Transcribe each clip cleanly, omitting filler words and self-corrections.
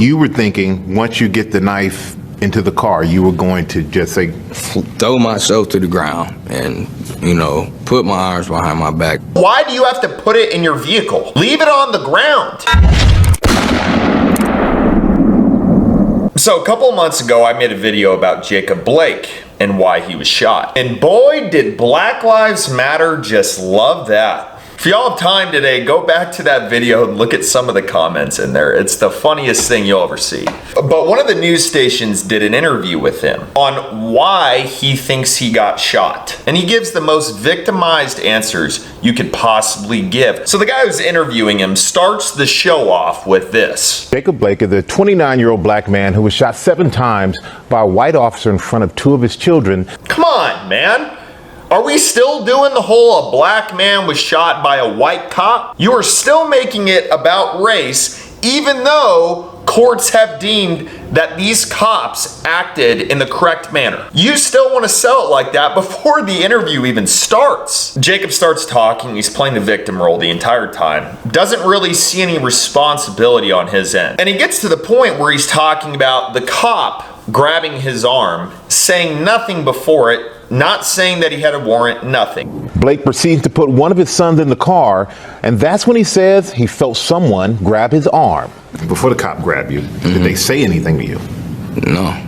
You were thinking once you get the knife into the car, you were going to just say, throw myself to the ground and, put my arms behind my back. Why do you have to put it in your vehicle? Leave it on the ground. So a couple of months ago, I made a video about Jacob Blake and why he was shot. And boy, did Black Lives Matter just love that. If y'all have time today, go back to that video and look at some of the comments in there. It's the funniest thing you'll ever see. But one of the news stations did an interview with him on why he thinks he got shot. And he gives the most victimized answers you could possibly give. So the guy who's interviewing him starts the show off with this. Jacob Blake is a 29-year-old black man who was shot 7 times by a white officer in front of 2 of his children. Come on, man. Are we still doing the whole a black man was shot by a white cop? You are still making it about race, even though courts have deemed that these cops acted in the correct manner. You still want to sell it like that before the interview even starts. Jacob starts talking, he's playing the victim role the entire time. Doesn't really see any responsibility on his end. And he gets to the point where he's talking about the cop grabbing his arm, saying nothing before it, not saying that he had a warrant, nothing. Blake proceeds to put one of his sons in the car, and that's when he says he felt someone grab his arm. Before the cop grabbed you, did they say anything to you? No,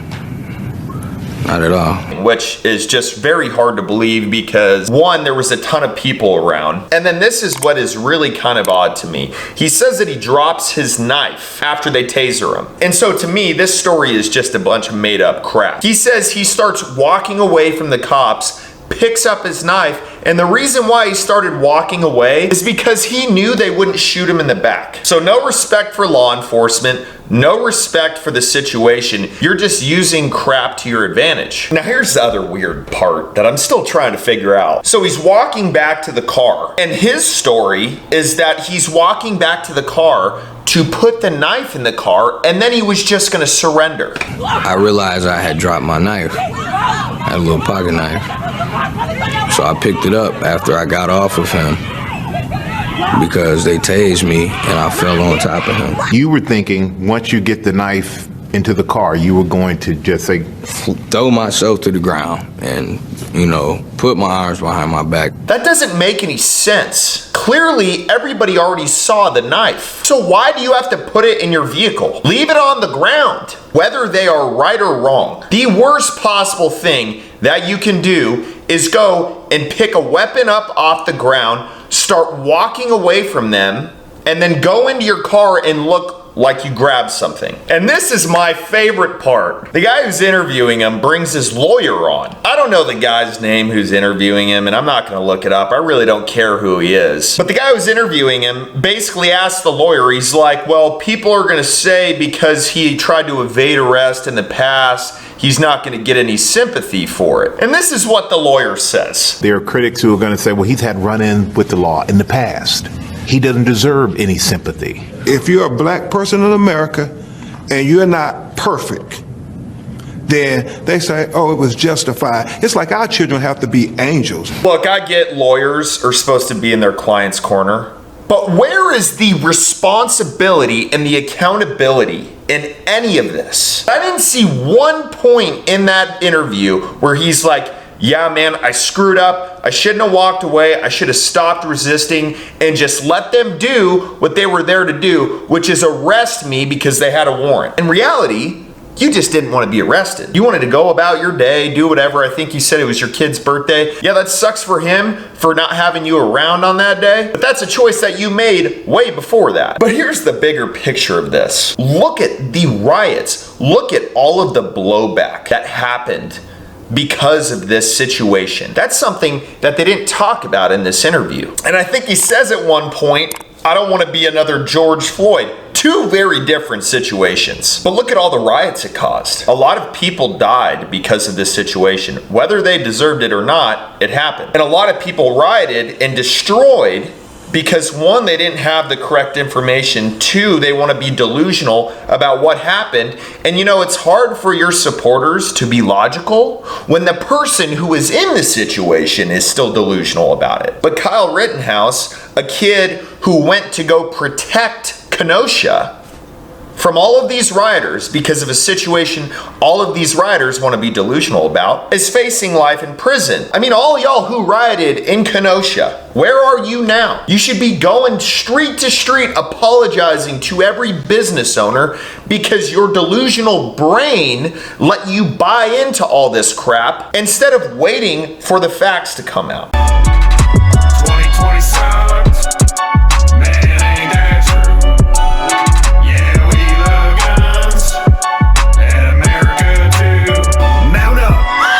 not at all. Which is just very hard to believe because, one, there was a ton of people around. And then this is what is really kind of odd to me. He says that he drops his knife after they taser him. And so to me, this story is just a bunch of made up crap. He says he starts walking away from the cops, picks up his knife, and the reason why he started walking away is because he knew they wouldn't shoot him in the back. So no respect for law enforcement, no respect for the situation. You're just using crap to your advantage. Now here's the other weird part that I'm still trying to figure out. So he's walking back to the car, and his story is that he's walking back to the car to put the knife in the car, and then he was just gonna surrender. I realized I had dropped my knife. I had a little pocket knife. So I picked it up after I got off of him because they tased me and I fell on top of him. You were thinking once you get the knife into the car, you were going to just say, throw myself to the ground and, put my arms behind my back. That doesn't make any sense. Clearly, everybody already saw the knife. So why do you have to put it in your vehicle? Leave it on the ground, whether they are right or wrong. The worst possible thing that you can do is go and pick a weapon up off the ground, start walking away from them, and then go into your car and look like you grabbed something. And this is my favorite part. The guy who's interviewing him brings his lawyer on. I don't know the guy's name who's interviewing him, and I'm not gonna look it up. I really don't care who he is. But the guy who's interviewing him basically asks the lawyer, he's like, well, people are gonna say because he tried to evade arrest in the past, he's not gonna get any sympathy for it. And this is what the lawyer says. There are critics who are going to say, well, he's had run-in with the law in the past. He doesn't deserve any sympathy. If you're a black person in America and you're not perfect, then they say, oh, it was justified. It's like our children have to be angels. Look, I get lawyers are supposed to be in their client's corner, but where is the responsibility and the accountability in any of this? I didn't see one point in that interview where he's like, yeah, man, I screwed up. I shouldn't have walked away. I should have stopped resisting and just let them do what they were there to do, which is arrest me because they had a warrant. In reality, you just didn't want to be arrested. You wanted to go about your day, do whatever. I think you said it was your kid's birthday. Yeah, that sucks for him for not having you around on that day, but that's a choice that you made way before that. But here's the bigger picture of this. Look at the riots. Look at all of the blowback that happened because of this situation. That's something that they didn't talk about in this interview. And I think he says at one point, I don't want to be another George Floyd. Two very different situations. But look at all the riots it caused. A lot of people died because of this situation. Whether they deserved it or not, it happened. And a lot of people rioted and destroyed because, one, they didn't have the correct information. Two, they want to be delusional about what happened. And it's hard for your supporters to be logical when the person who is in the situation is still delusional about it. But Kyle Rittenhouse, a kid who went to go protect Kenosha from all of these rioters because of a situation all of these rioters want to be delusional about is facing life in prison. I mean, all y'all who rioted in Kenosha, where are you now? You should be going street to street apologizing to every business owner because your delusional brain let you buy into all this crap instead of waiting for the facts to come out. 2020 sucks. Man, ain't that true? Yeah, we love guns. And America too. Mount up,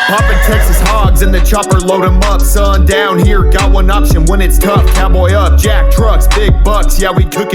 poppin' Texas hogs in the chopper, load 'em up. Sun down here, got one option when it's tough. Cowboy up, jack trucks, big bucks. Yeah, we cookin'.